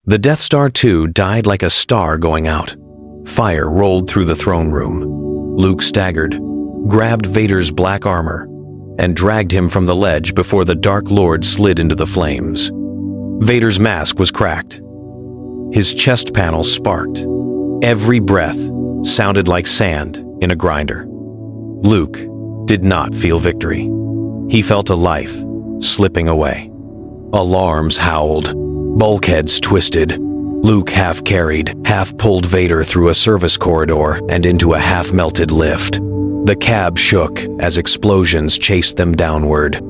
The Death Star 2 died like a star going out. Fire rolled through the throne room. Luke staggered, grabbed Vader's black armor, and dragged him from the ledge before the Dark Lord slid into the flames. Vader's mask was cracked. His chest panel sparked. Every breath sounded like sand in a grinder. Luke did not feel victory. He felt a life slipping away. Alarms howled. Bulkheads twisted. Luke half-carried, half-pulled Vader through a service corridor and into a half-melted lift. The cab shook as explosions chased them downward.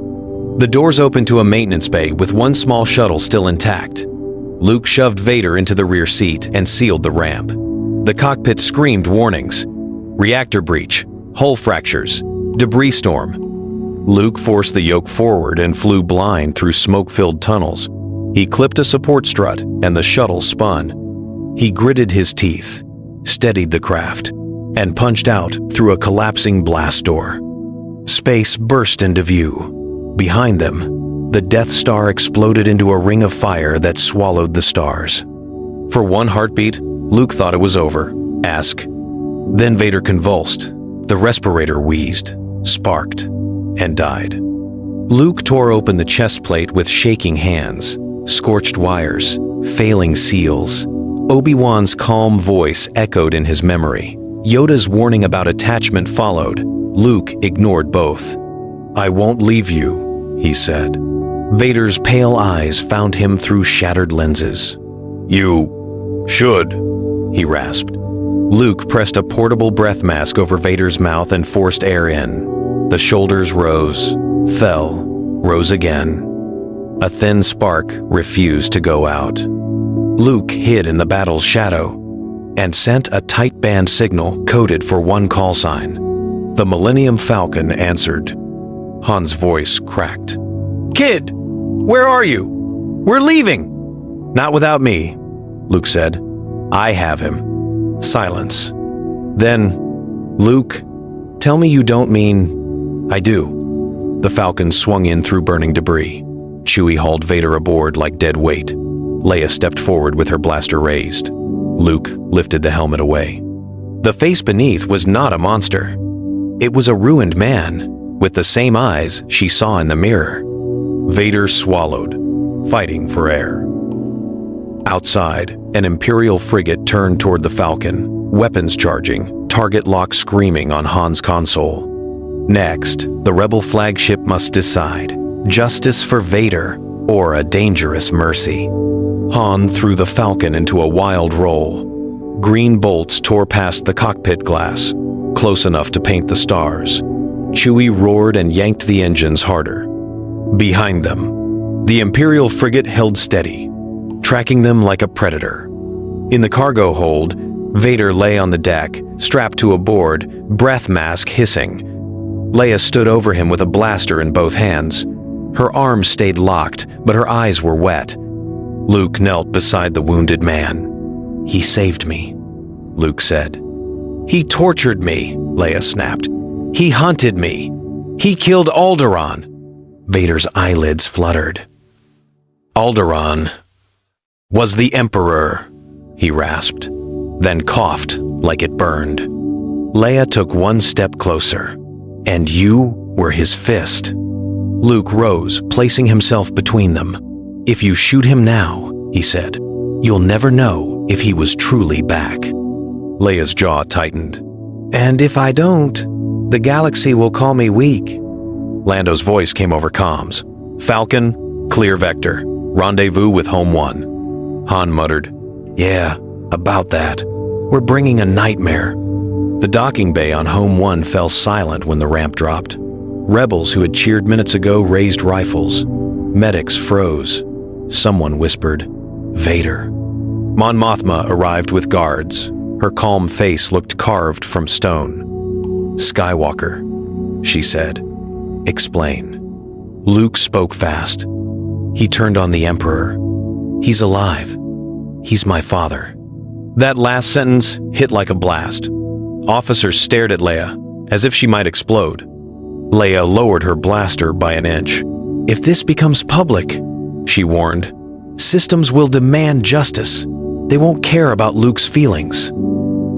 The doors opened to a maintenance bay with one small shuttle still intact. Luke shoved Vader into the rear seat and sealed the ramp. The cockpit screamed warnings. Reactor breach, hull fractures, debris storm. Luke forced the yoke forward and flew blind through smoke-filled tunnels. He clipped a support strut and the shuttle spun. He gritted his teeth, steadied the craft, and punched out through a collapsing blast door. Space burst into view. Behind them, the Death Star exploded into a ring of fire that swallowed the stars. For one heartbeat, Luke thought it was over. Ask. Then Vader convulsed. The respirator wheezed, sparked, and died. Luke tore open the chest plate with shaking hands. Scorched wires, failing seals. Obi-Wan's calm voice echoed in his memory. Yoda's warning about attachment followed. Luke ignored both. "I won't leave you," he said. Vader's pale eyes found him through shattered lenses. "You should," he rasped. Luke pressed a portable breath mask over Vader's mouth and forced air in. The shoulders rose, fell, rose again. A thin spark refused to go out. Luke hid in the battle's shadow and sent a tight band signal coded for one call sign. The Millennium Falcon answered. Han's voice cracked. "Kid, where are you? We're leaving." "Not without me," Luke said. "I have him." Silence. Then, "Luke, tell me you don't mean..." "I do." The Falcon swung in through burning debris. Chewie hauled Vader aboard like dead weight. Leia stepped forward with her blaster raised. Luke lifted the helmet away. The face beneath was not a monster. It was a ruined man, with the same eyes she saw in the mirror. Vader swallowed, fighting for air. Outside, an Imperial frigate turned toward the Falcon, weapons charging, target lock screaming on Han's console. Next, the Rebel flagship must decide. Justice for Vader, or a dangerous mercy. Han threw the Falcon into a wild roll. Green bolts tore past the cockpit glass, close enough to paint the stars. Chewie roared and yanked the engines harder. Behind them, the Imperial frigate held steady, tracking them like a predator. In the cargo hold, Vader lay on the deck, strapped to a board, breath mask hissing. Leia stood over him with a blaster in both hands. Her arms stayed locked, but her eyes were wet. Luke knelt beside the wounded man. "He saved me," Luke said. "He tortured me," Leia snapped. "He hunted me. He killed Alderaan." Vader's eyelids fluttered. "Alderaan was the Emperor," he rasped, then coughed like it burned. Leia took one step closer. "And you were his fist." Luke rose, placing himself between them. "If you shoot him now," he said, "you'll never know if he was truly back." Leia's jaw tightened. "And if I don't, the galaxy will call me weak." Lando's voice came over comms. "Falcon, clear vector. Rendezvous with Home 1. Han muttered, "Yeah, about that. We're bringing a nightmare." The docking bay on Home 1 fell silent when the ramp dropped. Rebels who had cheered minutes ago raised rifles. Medics froze. Someone whispered, "Vader." Mon Mothma arrived with guards. Her calm face looked carved from stone. "Skywalker," she said. "Explain." Luke spoke fast. "He turned on the Emperor. He's alive. He's my father." That last sentence hit like a blast. Officers stared at Leia, as if she might explode. Leia lowered her blaster by an inch. "If this becomes public," she warned, Systems will demand justice. They won't care about Luke's feelings.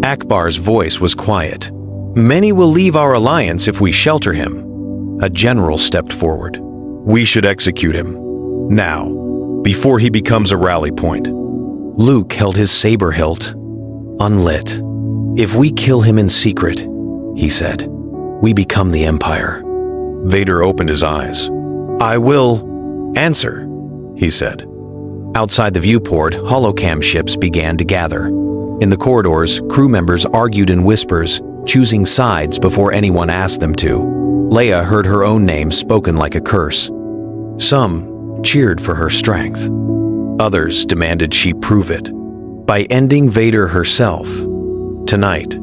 Akbar's voice was quiet. Many will leave our alliance if we shelter him. A general stepped forward. We should execute him. Now, before he becomes a rally point. Luke held his saber hilt, unlit. If we kill him in secret, he said, we become the Empire. Vader opened his eyes. I will answer, he said. Outside the viewport, holocam ships began to gather. In the corridors, crew members argued in whispers, choosing sides before anyone asked them to. Leia heard her own name spoken like a curse. Some cheered for her strength. Others demanded she prove it by ending Vader herself, tonight,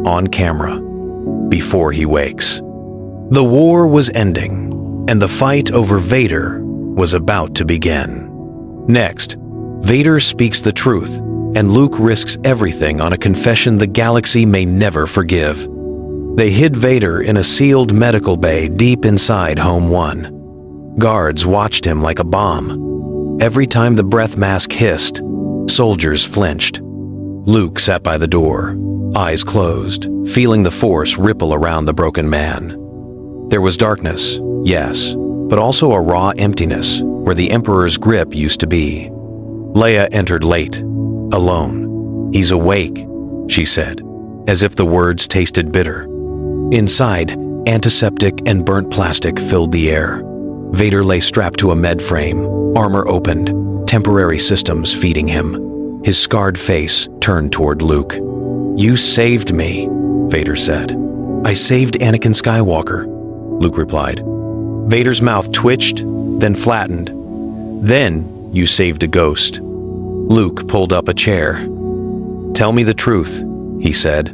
on camera, before he wakes. The war was ending, and the fight over Vader was about to begin. Next, Vader speaks the truth, and Luke risks everything on a confession the galaxy may never forgive. They hid Vader in a sealed medical bay deep inside Home 1. Guards watched him like a bomb. Every time the breath mask hissed, soldiers flinched. Luke sat by the door, eyes closed, feeling the force ripple around the broken man. There was darkness, yes, but also a raw emptiness where the Emperor's grip used to be. Leia entered late, alone. He's awake, she said, as if the words tasted bitter. Inside, antiseptic and burnt plastic filled the air. Vader lay strapped to a med frame, armor opened, temporary systems feeding him. His scarred face turned toward Luke. You saved me, Vader said. I saved Anakin Skywalker, Luke replied. Vader's mouth twitched, then flattened. Then you saved a ghost. Luke pulled up a chair. Tell me the truth, he said.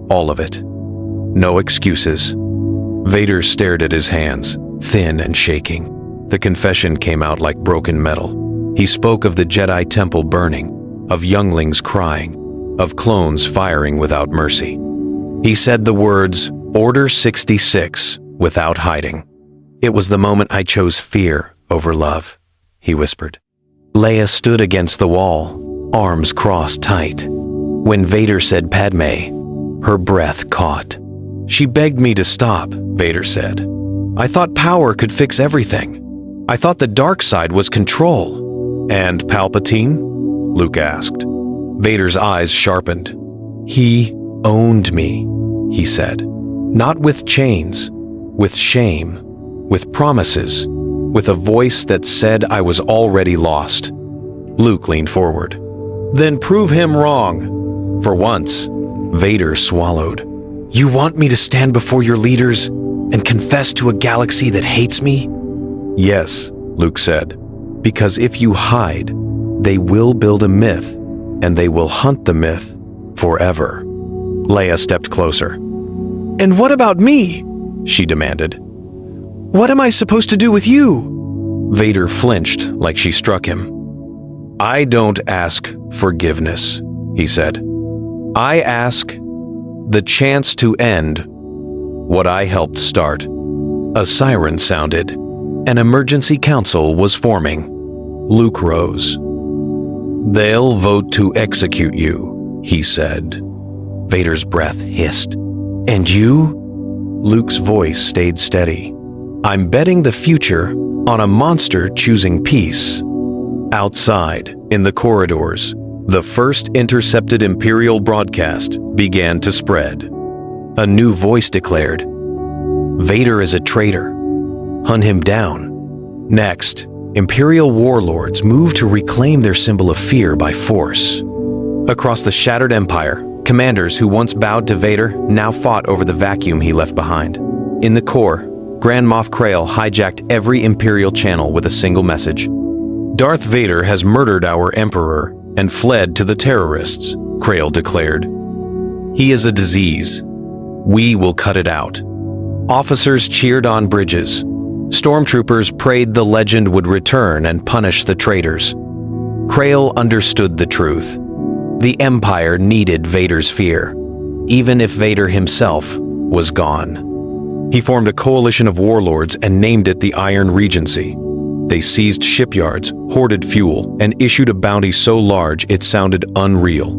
All of it. No excuses. Vader stared at his hands, thin and shaking. The confession came out like broken metal. He spoke of the Jedi temple burning, of younglings crying, of clones firing without mercy. He said the words, Order 66, without hiding. It was the moment I chose fear over love, he whispered. Leia stood against the wall, arms crossed tight. When Vader said Padme, her breath caught. She begged me to stop, Vader said. I thought power could fix everything. I thought the dark side was control. And Palpatine? Luke asked. Vader's eyes sharpened. He owned me, he said. Not with chains, with shame, with promises, with a voice that said I was already lost. Luke leaned forward. Then prove him wrong. For once, Vader swallowed. You want me to stand before your leaders and confess to a galaxy that hates me? Yes, Luke said, because if you hide, they will build a myth, and they will hunt the myth forever. Leia stepped closer. And what about me? She demanded. What am I supposed to do with you? Vader flinched like she struck him. I don't ask forgiveness, he said. I ask the chance to end what I helped start. A siren sounded. An emergency council was forming. Luke rose. They'll vote to execute you, he said. Vader's breath hissed. And you? Luke's voice stayed steady. I'm betting the future on a monster choosing peace. Outside, in the corridors, the first intercepted Imperial broadcast began to spread. A new voice declared, Vader is a traitor. Hunt him down. Next, Imperial warlords moved to reclaim their symbol of fear by force. Across the shattered empire, commanders who once bowed to Vader now fought over the vacuum he left behind. In the core, Grand Moff Krail hijacked every Imperial channel with a single message. Darth Vader has murdered our Emperor and fled to the terrorists, Krail declared. He is a disease. We will cut it out. Officers cheered on bridges. Stormtroopers prayed the legend would return and punish the traitors. Krail understood the truth. The Empire needed Vader's fear, even if Vader himself was gone. He formed a coalition of warlords and named it the Iron Regency. They seized shipyards, hoarded fuel, and issued a bounty so large it sounded unreal.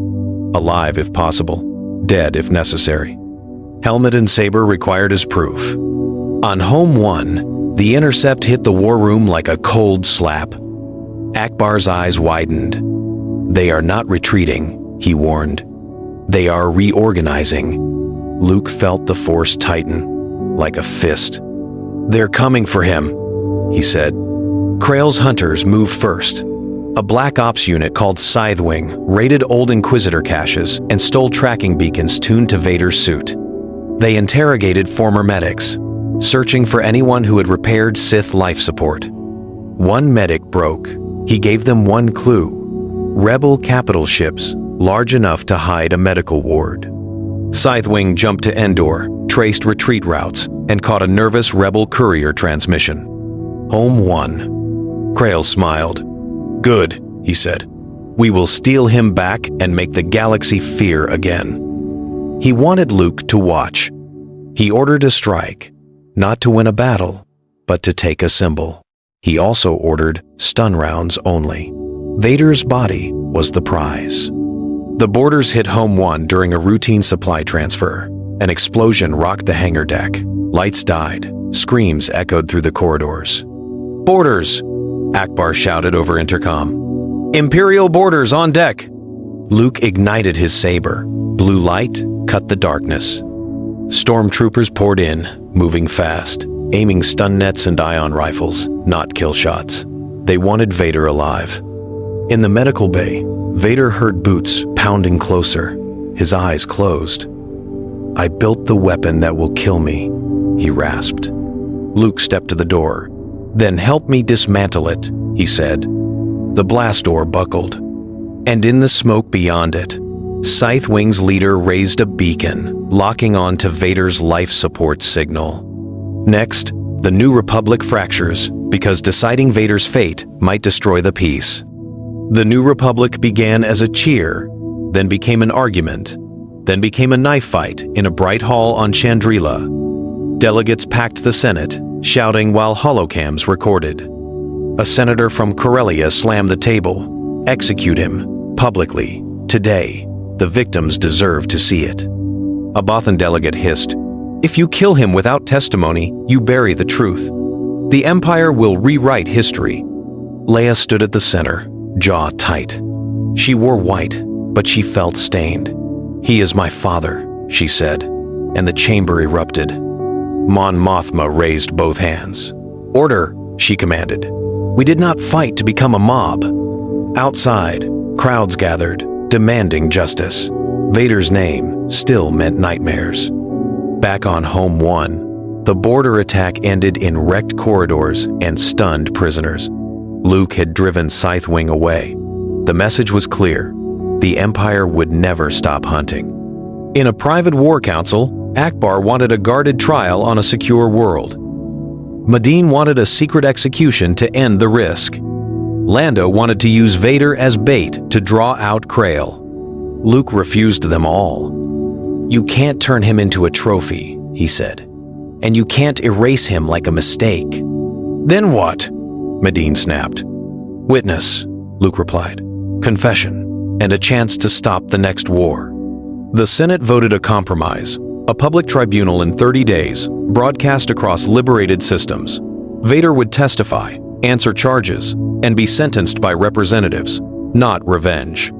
Alive if possible, dead if necessary. Helmet and saber required as proof. On Home 1, the intercept hit the war room like a cold slap. Akbar's eyes widened. "They are not retreating," he warned. "They are reorganizing." Luke felt the force tighten, like a fist. "They're coming for him," he said. Krail's hunters moved first. A Black Ops unit called Scythewing raided old Inquisitor caches and stole tracking beacons tuned to Vader's suit. They interrogated former medics, searching for anyone who had repaired Sith life support. One medic broke. He gave them one clue: Rebel capital ships, large enough to hide a medical ward. Scythewing jumped to Endor, traced retreat routes, and caught a nervous Rebel courier transmission. Home 1. Krail smiled. "Good," he said. "We will steal him back and make the galaxy fear again." He wanted Luke to watch. He ordered a strike, not to win a battle, but to take a symbol. He also ordered stun rounds only. Vader's body was the prize. The boarders hit Home 1 during a routine supply transfer. An explosion rocked the hangar deck. Lights died. Screams echoed through the corridors. "Boarders!" Akbar shouted over intercom. "Imperial boarders on deck!" Luke ignited his saber. Blue light cut the darkness. Stormtroopers poured in, moving fast, aiming stun nets and ion rifles, not kill shots. They wanted Vader alive. In the medical bay, Vader heard boots pounding closer, his eyes closed. "I built the weapon that will kill me," he rasped. Luke stepped to the door. "Then help me dismantle it," he said. The blast door buckled, and in the smoke beyond it, Scythewing's leader raised a beacon, locking on to Vader's life support signal. Next, the New Republic fractures because deciding Vader's fate might destroy the peace. The New Republic began as a cheer, then became an argument, then became a knife fight in a bright hall on Chandrila. Delegates packed the Senate, shouting while holocams recorded. A senator from Corellia slammed the table. "Execute him, publicly, today. The victims deserve to see it." A Bothan delegate hissed, "If you kill him without testimony, you bury the truth. The Empire will rewrite history." Leia stood at the center, jaw tight. She wore white, but she felt stained. "He is my father," she said, and the chamber erupted. Mon Mothma raised both hands. "Order," she commanded. "We did not fight to become a mob." Outside, crowds gathered, demanding justice. Vader's name still meant nightmares. Back on Home 1, the border attack ended in wrecked corridors and stunned prisoners. Luke had driven Scythewing away. The message was clear: the Empire would never stop hunting. In a private war council, Akbar wanted a guarded trial on a secure world. Madine wanted a secret execution to end the risk. Lando wanted to use Vader as bait to draw out Krail. Luke refused them all. "You can't turn him into a trophy," he said. "And you can't erase him like a mistake." "Then what?" Madine snapped. "Witness," Luke replied. "Confession, and a chance to stop the next war." The Senate voted a compromise. A public tribunal in 30 days, broadcast across liberated systems. Vader would testify, answer charges, and be sentenced by representatives, not revenge.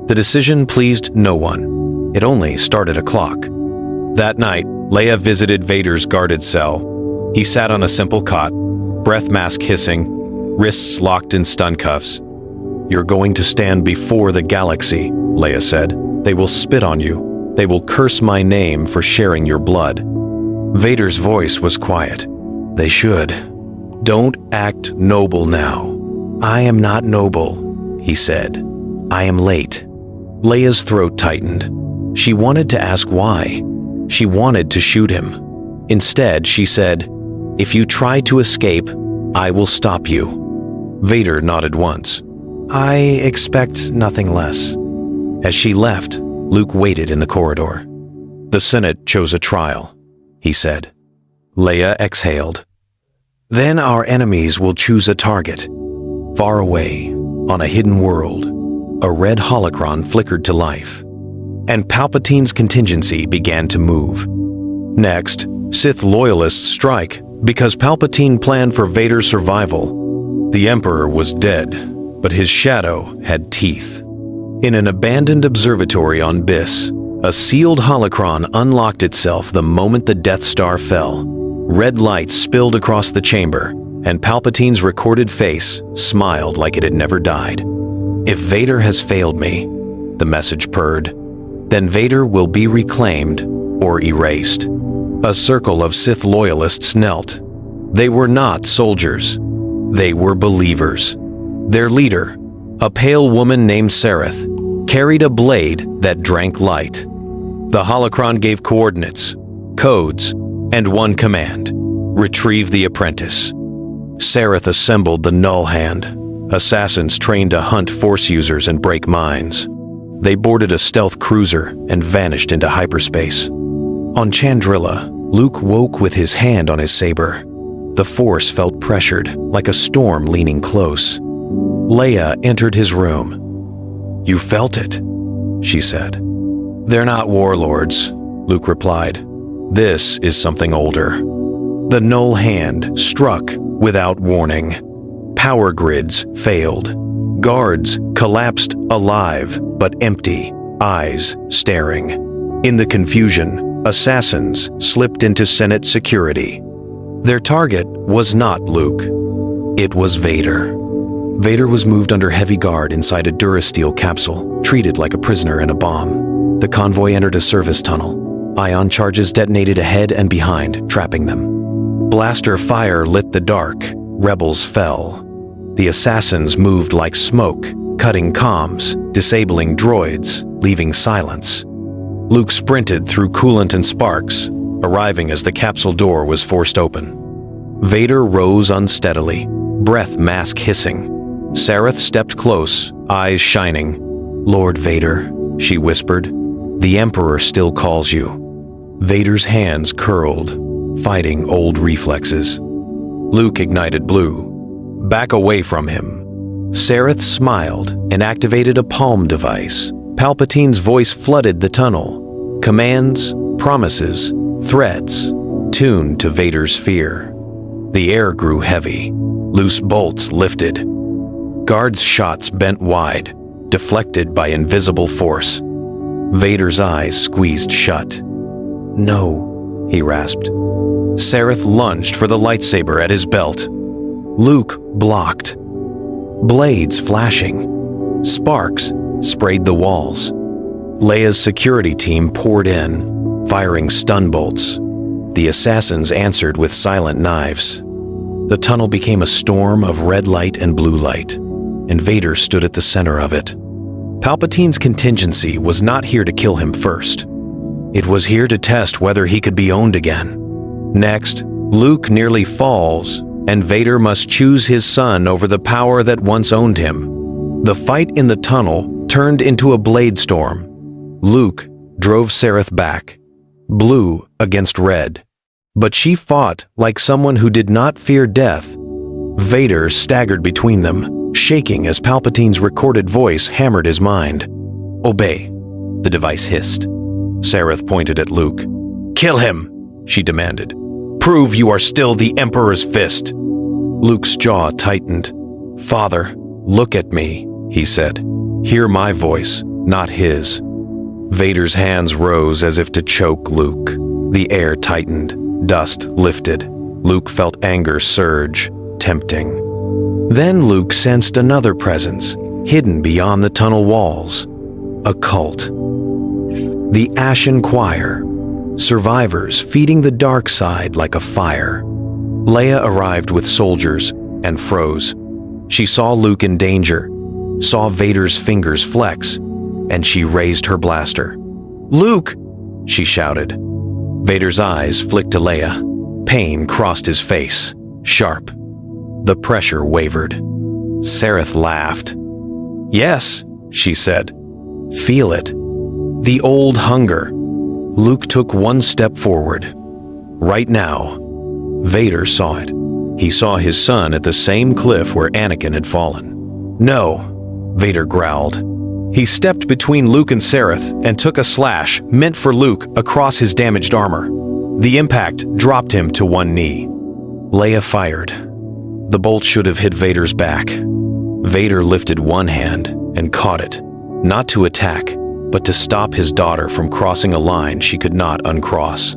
The decision pleased no one. It only started a clock. That night, Leia visited Vader's guarded cell. He sat on a simple cot, breath mask hissing, wrists locked in stun cuffs. "You're going to stand before the galaxy," Leia said. "They will spit on you. They will curse my name for sharing your blood." Vader's voice was quiet. "They should. Don't act noble now." "I am not noble," he said. "I am late." Leia's throat tightened. She wanted to ask why. She wanted to shoot him. Instead, she said, "If you try to escape, I will stop you." Vader nodded once. "I expect nothing less." As she left, Luke waited in the corridor. "The Senate chose a trial," he said. Leia exhaled. Then our enemies will choose a target. Far away, on a hidden world, a red holocron flickered to life, and Palpatine's contingency began to move. Next, Sith loyalists strike because Palpatine planned for Vader's survival. The Emperor was dead, but his shadow had teeth. In an abandoned observatory on Biss, a sealed holocron unlocked itself the moment the Death Star fell. Red light spilled across the chamber, and Palpatine's recorded face smiled like it had never died. "If Vader has failed me," the message purred, "then Vader will be reclaimed or erased." A circle of Sith loyalists knelt. They were not soldiers. They were believers. Their leader, a pale woman named Sereth, carried a blade that drank light. The holocron gave coordinates, codes, and one command: retrieve the apprentice. Sereth assembled the Null Hand, assassins trained to hunt Force users and break minds. They boarded a stealth cruiser and vanished into hyperspace. On Chandrila, Luke woke with his hand on his saber. The Force felt pressured, like a storm leaning close. Leia entered his room. "You felt it," she said. "They're not warlords," Luke replied. "This is something older." The Null Hand struck without warning. Power grids failed. Guards collapsed alive but empty, eyes staring. In the confusion, assassins slipped into Senate security. Their target was not Luke. It was Vader. Vader was moved under heavy guard inside a Durasteel capsule, treated like a prisoner in a bomb. The convoy entered a service tunnel. Ion charges detonated ahead and behind, trapping them. Blaster fire lit the dark. Rebels fell. The assassins moved like smoke, cutting comms, disabling droids, leaving silence. Luke sprinted through coolant and sparks, arriving as the capsule door was forced open. Vader rose unsteadily, breath mask hissing. Sereth stepped close, eyes shining. "Lord Vader," she whispered, "the Emperor still calls you." Vader's hands curled, fighting old reflexes. Luke ignited blue. "Back away from him." Sereth smiled and activated a palm device. Palpatine's voice flooded the tunnel. Commands, promises, threats, tuned to Vader's fear. The air grew heavy. Loose bolts lifted. Guards' shots bent wide, deflected by invisible force. Vader's eyes squeezed shut. "No," he rasped. Sereth lunged for the lightsaber at his belt. Luke blocked. Blades flashing. Sparks sprayed the walls. Leia's security team poured in, firing stun bolts. The assassins answered with silent knives. The tunnel became a storm of red light and blue light, and Vader stood at the center of it. Palpatine's contingency was not here to kill him first. It was here to test whether he could be owned again. Next, Luke nearly falls, and Vader must choose his son over the power that once owned him. The fight in the tunnel turned into a blade storm. Luke drove Sereth back, blue against red. But she fought like someone who did not fear death. Vader staggered between them, shaking as Palpatine's recorded voice hammered his mind. "Obey," the device hissed. Sereth pointed at Luke. "Kill him," she demanded. "Prove you are still the Emperor's fist." Luke's jaw tightened. "Father, look at me," he said. "Hear my voice, not his." Vader's hands rose as if to choke Luke. The air tightened, dust lifted. Luke felt anger surge, tempting. Then Luke sensed another presence, hidden beyond the tunnel walls. A cult. The Ashen Choir. Survivors feeding the dark side like a fire. Leia arrived with soldiers and froze. She saw Luke in danger, saw Vader's fingers flex, and she raised her blaster. "Luke!" she shouted. Vader's eyes flicked to Leia. Pain crossed his face, sharp. The pressure wavered. Sereth laughed. "Yes," she said. "Feel it. The old hunger." Luke took one step forward. Right now, Vader saw it. He saw his son at the same cliff where Anakin had fallen. "No," Vader growled. He stepped between Luke and Sereth and took a slash meant for Luke across his damaged armor. The impact dropped him to one knee. Leia fired. The bolt should have hit Vader's back. Vader lifted one hand and caught it, not to attack, but to stop his daughter from crossing a line she could not uncross.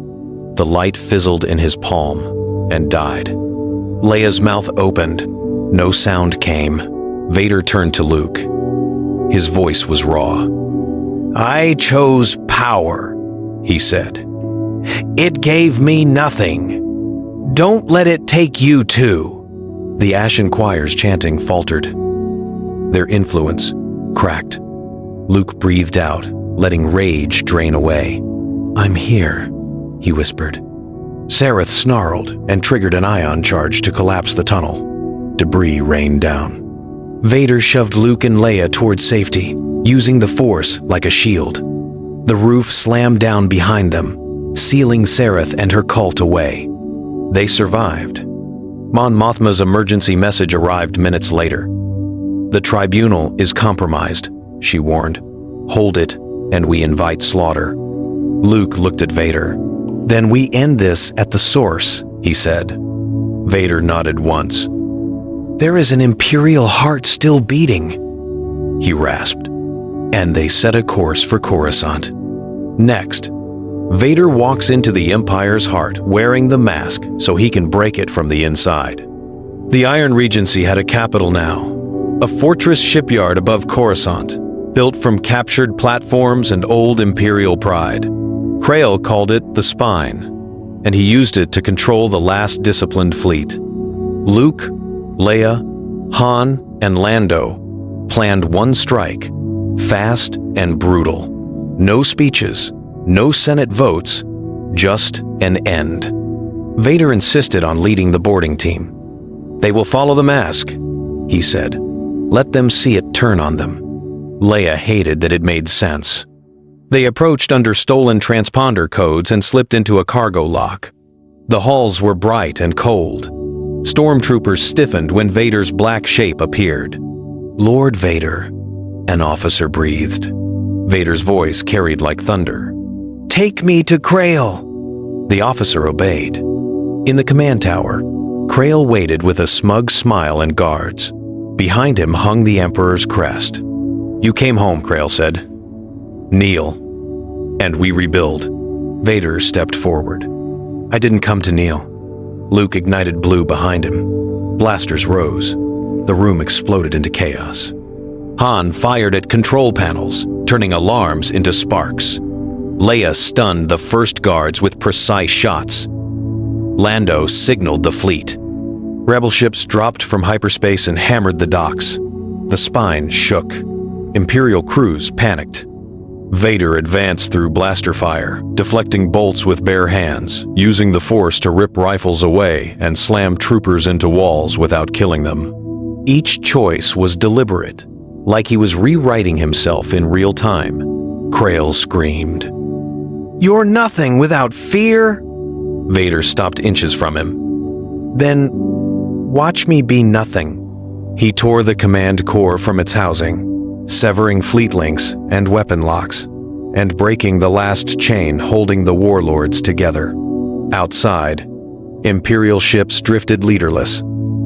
The light fizzled in his palm and died. Leia's mouth opened. No sound came. Vader turned to Luke. His voice was raw. "I chose power," he said. "It gave me nothing. Don't let it take you too." The Ashen choir's chanting faltered. Their influence cracked. Luke breathed out, letting rage drain away. "I'm here," he whispered. Sereth snarled and triggered an ion charge to collapse the tunnel. Debris rained down. Vader shoved Luke and Leia towards safety, using the Force like a shield. The roof slammed down behind them, sealing Sereth and her cult away. They survived. Mon Mothma's emergency message arrived minutes later. "The tribunal is compromised," she warned. "Hold it, and we invite slaughter." Luke looked at Vader. "Then we end this at the source," he said. Vader nodded once. "There is an Imperial heart still beating," he rasped. And they set a course for Coruscant. Next, Vader walks into the Empire's heart wearing the mask so he can break it from the inside. The Iron Regency had a capital now, a fortress shipyard above Coruscant, built from captured platforms and old Imperial pride. Krail called it the Spine, and he used it to control the last disciplined fleet. Luke, Leia, Han, and Lando planned one strike, fast and brutal. No speeches, no Senate votes, just an end. Vader insisted on leading the boarding team. "They will follow the mask," he said. "Let them see it turn on them." Leia hated that it made sense. They approached under stolen transponder codes and slipped into a cargo lock. The halls were bright and cold. Stormtroopers stiffened when Vader's black shape appeared. "Lord Vader," an officer breathed. Vader's voice carried like thunder. "Take me to Krail." The officer obeyed. In the command tower, Krail waited with a smug smile and guards. Behind him hung the Emperor's crest. "You came home," Krail said. "Kneel, and we rebuild." Vader stepped forward. "I didn't come to kneel." Luke ignited blue behind him. Blasters rose. The room exploded into chaos. Han fired at control panels, turning alarms into sparks. Leia stunned the first guards with precise shots. Lando signaled the fleet. Rebel ships dropped from hyperspace and hammered the docks. The Spine shook. Imperial crews panicked. Vader advanced through blaster fire, deflecting bolts with bare hands, using the Force to rip rifles away and slam troopers into walls without killing them. Each choice was deliberate, like he was rewriting himself in real time. Krail screamed. "You're nothing without fear!" Vader stopped inches from him. "Then, watch me be nothing." He tore the command core from its housing, severing fleet links and weapon locks, and breaking the last chain holding the warlords together. Outside, Imperial ships drifted leaderless.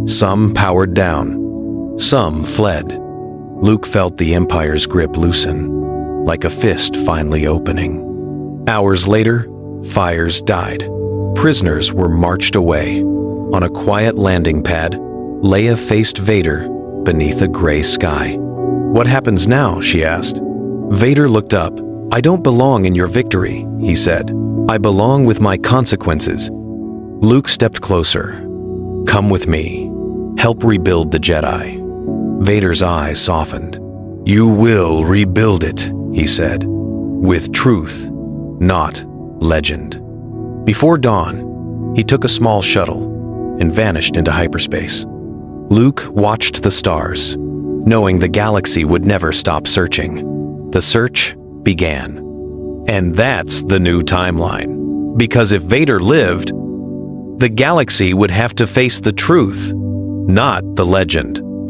Some powered down. Some fled. Luke felt the Empire's grip loosen, like a fist finally opening. Hours later, fires died. Prisoners were marched away. On a quiet landing pad, Leia faced Vader beneath a gray sky. "What happens now?" she asked. Vader looked up. "I don't belong in your victory," he said. "I belong with my consequences." Luke stepped closer. "Come with me. Help rebuild the Jedi." Vader's eyes softened. "You will rebuild it," he said. "With truth, not legend." Before dawn, he took a small shuttle and vanished into hyperspace. Luke watched the stars, knowing the galaxy would never stop searching. The search began. And that's the new timeline. Because if Vader lived, The galaxy would have to face the truth, not the legend.